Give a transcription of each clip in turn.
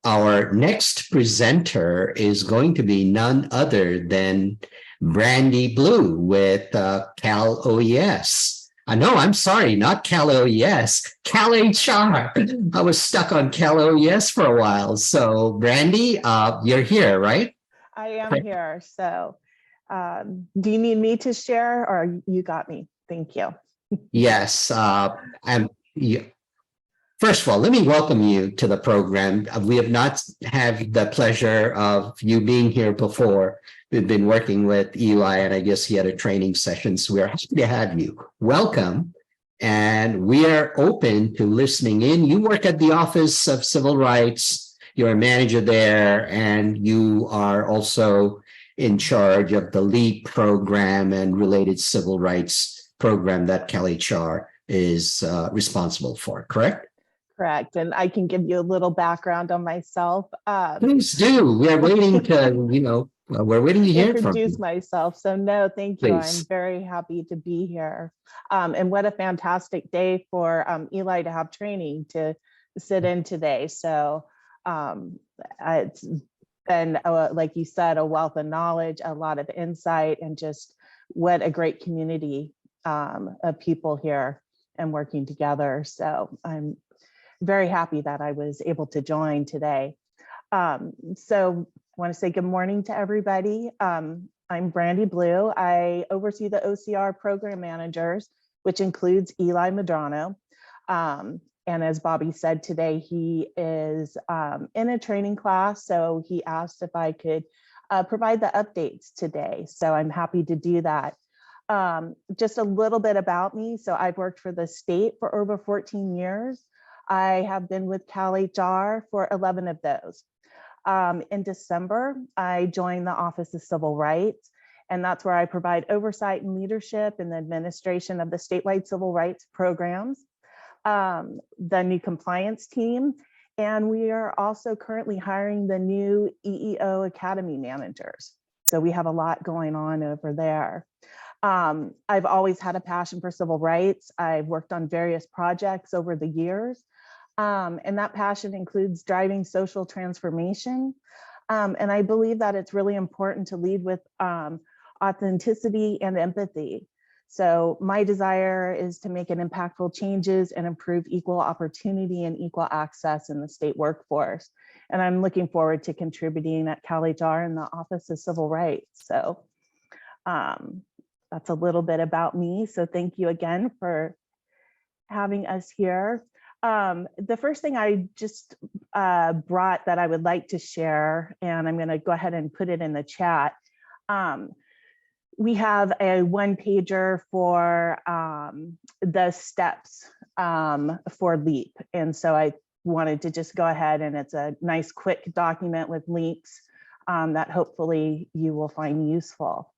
Our next presenter is going to be none other than Brandi Blue with CalOES. No, I'm sorry, not CalOES, CalHR. I was stuck on CalOES for a while. So, Brandi, you're here, right? I am here. So do you need me to share or you got me? Thank you. Yes. First of all, let me welcome you to the program. We have not had the pleasure of you being here before. We've been working with Eli, and I guess he had a training session. So we're happy to have you. Welcome. And we are open to listening in. You work at the Office of Civil Rights. You're a manager there, and you are also in charge of the LEAP program and related civil rights program that CalHR is responsible for, correct? Correct. And I can give you a little background on myself. Please do. We're waiting to, we're waiting to hear from Introduce you. myself. So no, thank you. Please. I'm very happy to be here. And what a fantastic day for Eli to have training to sit in today. So it's been, like you said, a wealth of knowledge, a lot of insight, and just what a great community of people here and working together. So I'm very happy that I was able to join today. So I want to say good morning to everybody. I'm Brandi Blue. I oversee the OCR program managers, which includes Eli Medrano. And as Bobby said today, he is in a training class. So he asked if I could provide the updates today. So I'm happy to do that. Just a little bit about me. So I've worked for the state for over 14 years. I have been with CalHR for 11 of those. In December, I joined the Office of Civil Rights, and that's where I provide oversight and leadership in the administration of the statewide civil rights programs, the new compliance team, and we are also currently hiring the new EEO Academy managers. So we have a lot going on over there. I've always had a passion for civil rights. I've worked on various projects over the years. And that passion includes driving social transformation. And I believe that it's really important to lead with authenticity and empathy. So my desire is to make an impactful changes and improve equal opportunity and equal access in the state workforce. And I'm looking forward to contributing at CalHR in the Office of Civil Rights. So that's a little bit about me. So thank you again for having us here. The first thing I just brought that I would like to share, and I'm going to go ahead and put it in the chat. We have a one-pager for the steps for LEAP. And so I wanted to just go ahead, and it's a nice quick document with links that hopefully you will find useful.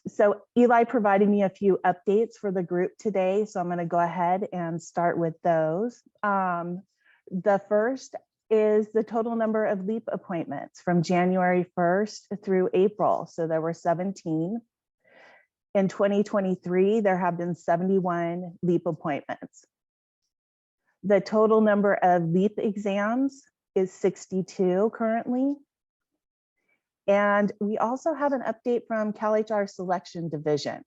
So Eli provided me a few updates for the group today, so I'm going to go ahead and start with those. The first is the total number of LEAP appointments from January 1st through April. So there were 17. In 2023, there have been 71 LEAP appointments. The total number of LEAP exams is 62 currently. And we also have an update from CalHR Selection Division.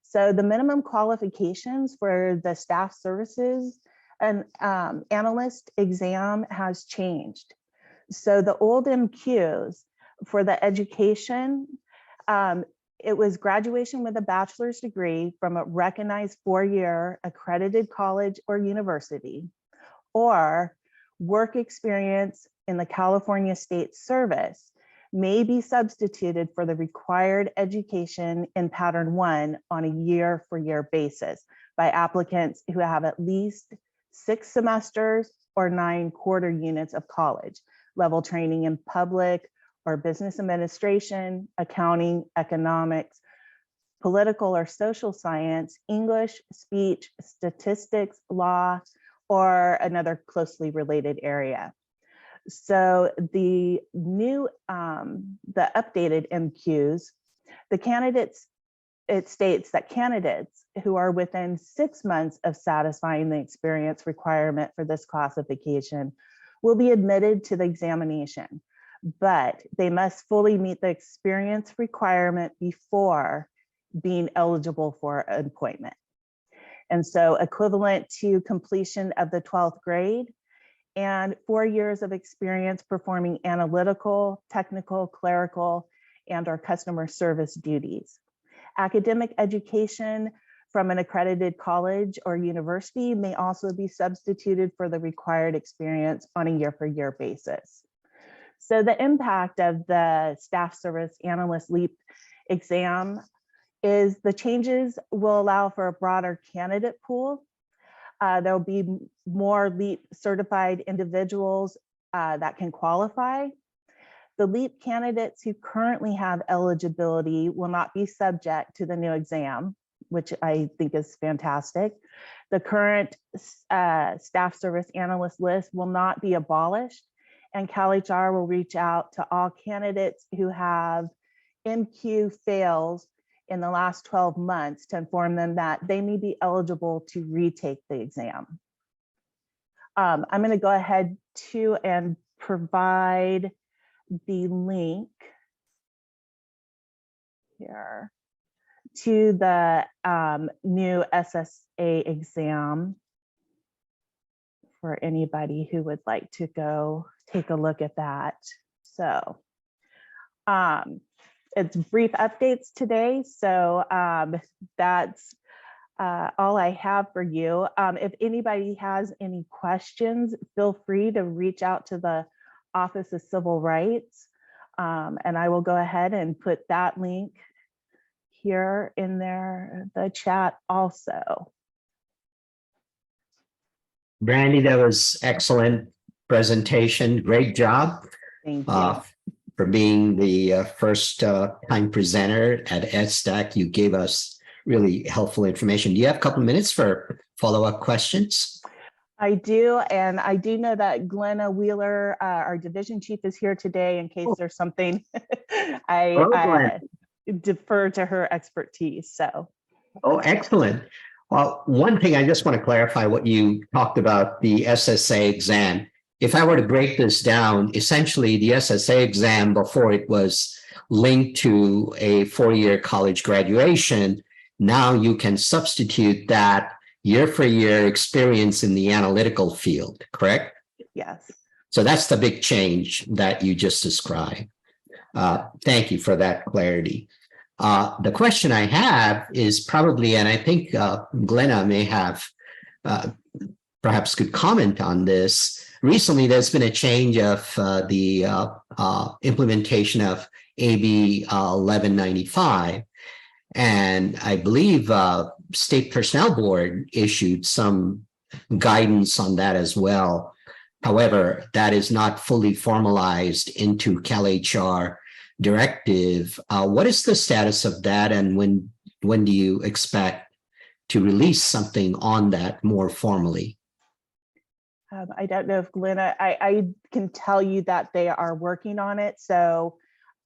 So the minimum qualifications for the Staff Services Analyst exam has changed. So the old MQs for the education, it was graduation with a bachelor's degree from a recognized 4-year accredited college or university, or work experience in the California State Service may be substituted for the required education in pattern 1 on a year-for-year basis by applicants who have at least 6 semesters or 9 quarter units of college level training in public or business administration, accounting, economics, political or social science, English, speech, statistics, law, or another closely related area. So the new, the updated MQs, the candidates, it states that candidates who are within 6 months of satisfying the experience requirement for this classification will be admitted to the examination, but they must fully meet the experience requirement before being eligible for appointment. And so equivalent to completion of the 12th grade and 4 years of experience performing analytical, technical, clerical, and or customer service duties. Academic education from an accredited college or university may also be substituted for the required experience on a year-for-year basis. So the impact of the Staff Service Analyst LEAP exam is the changes will allow for a broader candidate pool. There'll be more LEAP certified individuals that can qualify. The LEAP candidates who currently have eligibility will not be subject to the new exam, which I think is fantastic. The current Staff Service Analyst list will not be abolished, and CalHR will reach out to all candidates who have MQ fails in the last 12 months to inform them that they may be eligible to retake the exam. I'm going to go ahead to and provide the link here to the new SSA exam for anybody who would like to go take a look at that. So it's brief updates today. So that's all I have for you. If anybody has any questions, feel free to reach out to the Office of Civil Rights. And I will go ahead and put that link here in the chat also. Brandi, that was excellent presentation. Great job. Thank you. For being the first time presenter at EdStack. You gave us really helpful information. Do you have a couple of minutes for follow-up questions? I do, and I do know that Glenna Wheeler, our division chief, is here today in case there's something I defer to her expertise. So. Oh, excellent. Well, one thing I just want to clarify what you talked about, the SSA exam. If I were to break this down, essentially the SSA exam before it was linked to a 4-year college graduation, now you can substitute that year-for-year experience in the analytical field, correct? Yes. So that's the big change that you just described. Thank you for that clarity. The question I have is probably, and I think Glenna may have perhaps could comment on this. Recently, there's been a change of the implementation of AB 1195. And I believe State Personnel Board issued some guidance on that as well. However, that is not fully formalized into CalHR directive. What is the status of that, and when do you expect to release something on that more formally? I don't know if Glenna, I can tell you that they are working on it. So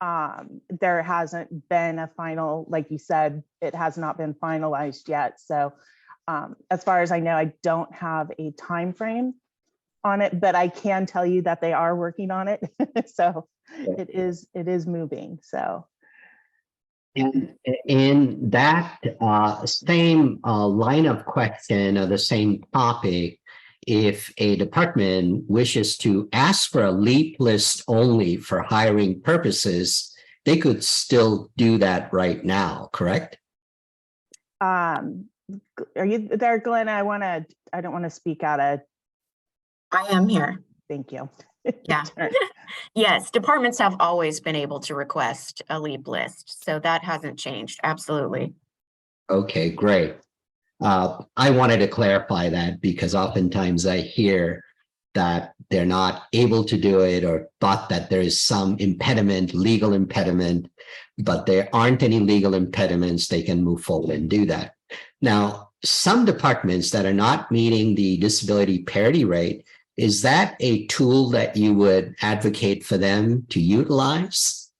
there hasn't been a final, like you said, it has not been finalized yet. So as far as I know, I don't have a time frame on it, but I can tell you that they are working on it. So it is moving. So. And in that same line of question or the same topic, if a department wishes to ask for a LEAP list only for hiring purposes, they could still do that right now, correct? Are you there, Glenn? I don't want to speak out of. I am here. Thank you. Yeah. Yes, departments have always been able to request a LEAP list, so that hasn't changed. Absolutely. Okay, great. I wanted to clarify that because oftentimes I hear that they're not able to do it or thought that there is some impediment, legal impediment, but there aren't any legal impediments. They can move forward and do that. Now, some departments that are not meeting the disability parity rate, is that a tool that you would advocate for them to utilize?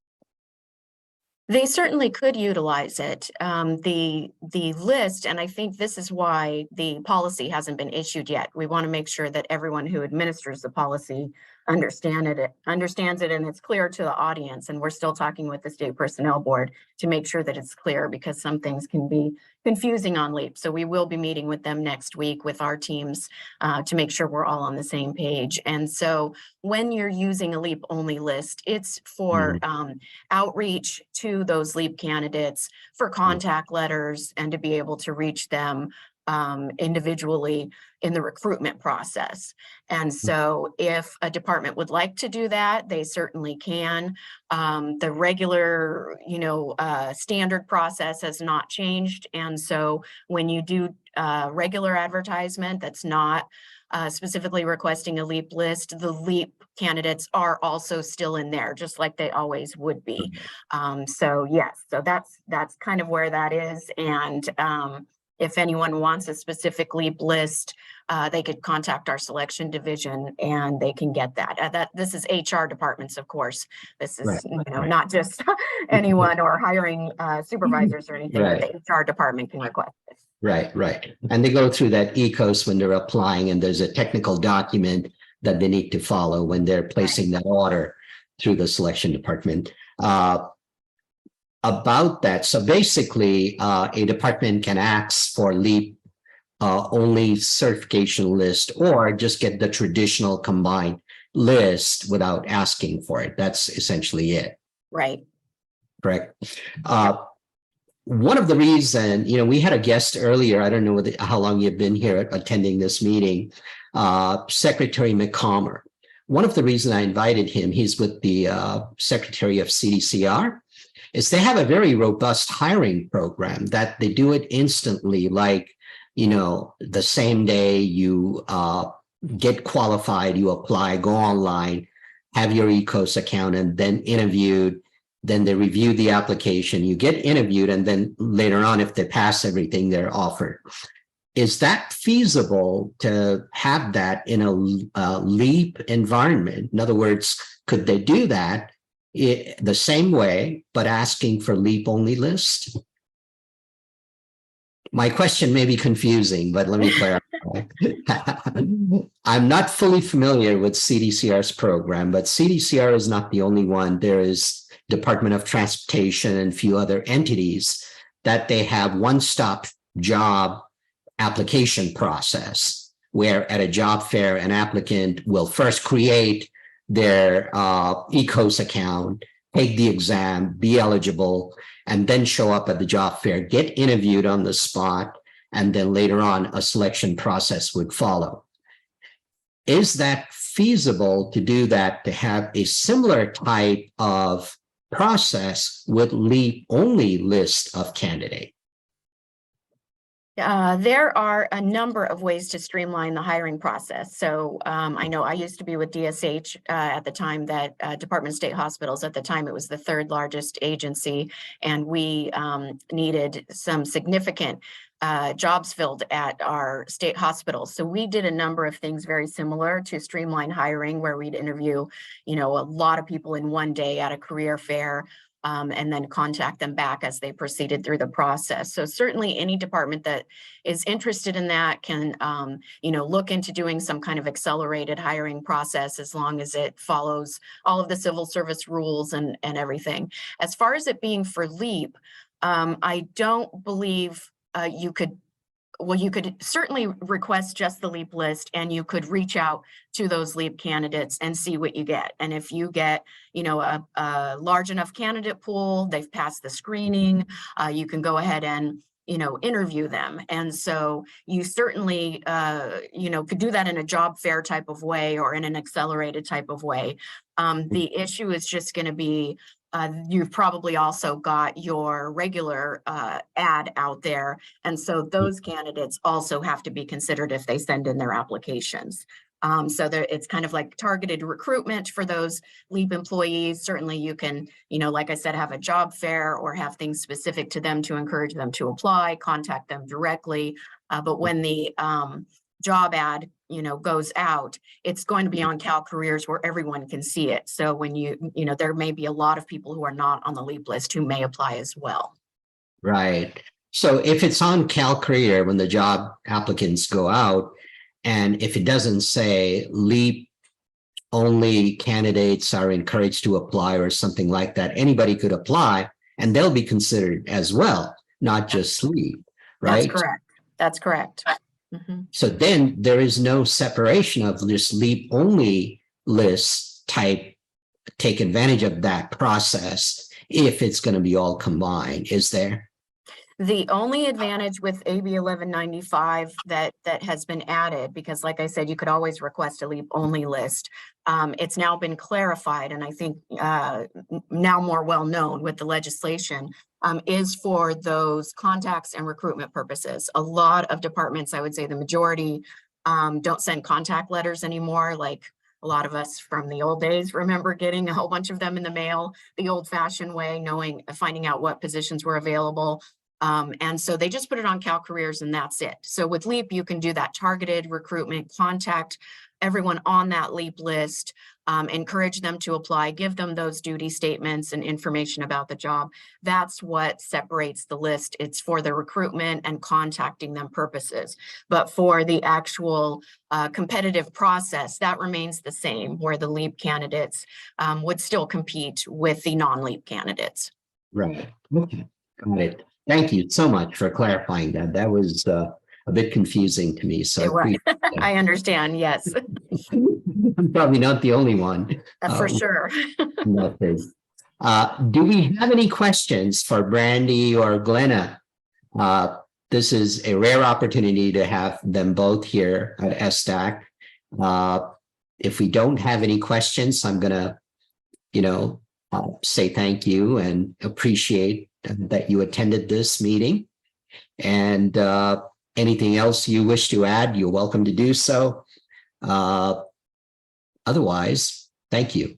They certainly could utilize it. The list, and I think this is why the policy hasn't been issued yet. We want to make sure that everyone who administers the policy understands it, and it's clear to the audience. And we're still talking with the State Personnel Board to make sure that it's clear, because some things can be confusing on LEAP. So we will be meeting with them next week with our teams to make sure we're all on the same page. And so when you're using a LEAP only list, it's for outreach to those LEAP candidates, for contact letters, and to be able to reach them individually in the recruitment process. And so if a department would like to do that, they certainly can. The regular, standard process has not changed. And so when you do regular advertisement that's not specifically requesting a LEAP list, the LEAP candidates are also still in there, just like they always would be. So yes, so that's kind of where that is. And if anyone wants a specific LEAP list, they could contact our selection division and they can get that. This is HR departments, of course. This is not just anyone or hiring supervisors or anything, but the HR department can request this. Right. And they go through that ECOS when they're applying, and there's a technical document that they need to follow when they're placing that order through the selection department. About that, so basically, a department can ask for LEAP only certification list, or just get the traditional combined list without asking for it. That's essentially it. Right. Correct. One of the reasons, we had a guest earlier, I don't know how long you've been here attending this meeting, Secretary McComber. One of the reasons I invited him, he's with the Secretary of CDCR, is they have a very robust hiring program that they do it instantly, like, the same day you get qualified, you apply, go online, have your ECOS account, and then interviewed. Then they review the application, you get interviewed, and then later on, if they pass everything, they're offered. Is that feasible to have that in a LEAP environment? In other words, could they do that the same way, but asking for LEAP only list? My question may be confusing, but let me clarify. I'm not fully familiar with CDCR's program, but CDCR is not the only one. There is Department of Transportation and a few other entities that they have one-stop job application process, where at a job fair, an applicant will first create their ECOS account, take the exam, be eligible, and then show up at the job fair, get interviewed on the spot, and then later on a selection process would follow. Is that feasible to do that, to have a similar type of process with LEAP only list of candidates? There are a number of ways to streamline the hiring process. So I know I used to be with DSH at the time that Department of State Hospitals, at the time it was the third largest agency, and we needed some significant jobs filled at our state hospitals. So we did a number of things very similar to streamline hiring, where we'd interview, a lot of people in one day at a career fair, and then contact them back as they proceeded through the process. So certainly any department that is interested in that can, look into doing some kind of accelerated hiring process, as long as it follows all of the civil service rules and everything. As far as it being for LEAP, I don't believe you could certainly request just the LEAP list, and you could reach out to those LEAP candidates and see what you get. And if you get, a large enough candidate pool, they've passed the screening, you can go ahead and, interview them. And so you certainly, could do that in a job fair type of way, or in an accelerated type of way. The issue is just going to be, you've probably also got your regular ad out there. And so those candidates also have to be considered if they send in their applications. So it's kind of like targeted recruitment for those LEAP employees. Certainly you can, like I said, have a job fair or have things specific to them to encourage them to apply, contact them directly. But when the job ad, goes out, it's going to be on CalCareers where everyone can see it. So when there may be a lot of people who are not on the LEAP list who may apply as well. Right. So if it's on CalCareer when the job applicants go out, and if it doesn't say LEAP only candidates are encouraged to apply or something like that, anybody could apply and they'll be considered as well, not just LEAP, right? That's correct. That's correct. Mm-hmm. So then there is no separation of this LEAP only list type. Take advantage of that process if it's going to be all combined, is there? The only advantage with AB 1195 that has been added, because like I said, you could always request a LEAP only list. It's now been clarified, and I think now more well known with the legislation, is for those contacts and recruitment purposes. A lot of departments, I would say the majority, don't send contact letters anymore. Like a lot of us from the old days remember getting a whole bunch of them in the mail, the old fashioned way, finding out what positions were available. And so they just put it on CalCareers and that's it. So with LEAP, you can do that targeted recruitment, contact everyone on that LEAP list, encourage them to apply, give them those duty statements and information about the job. That's what separates the list. It's for the recruitment and contacting them purposes. But for the actual competitive process, that remains the same, where the LEAP candidates would still compete with the non-LEAP candidates. Right. Okay. Got it. Thank you so much for clarifying that. That was a bit confusing to me. So I understand. Yes. I'm probably not the only one. For sure. Do we have any questions for Brandi or Glenna? This is a rare opportunity to have them both here at SDAC. If we don't have any questions, I'm going to, say thank you and appreciate that you attended this meeting. And anything else you wish to add, you're welcome to do so. Otherwise, thank you.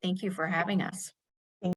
Thank you for having us.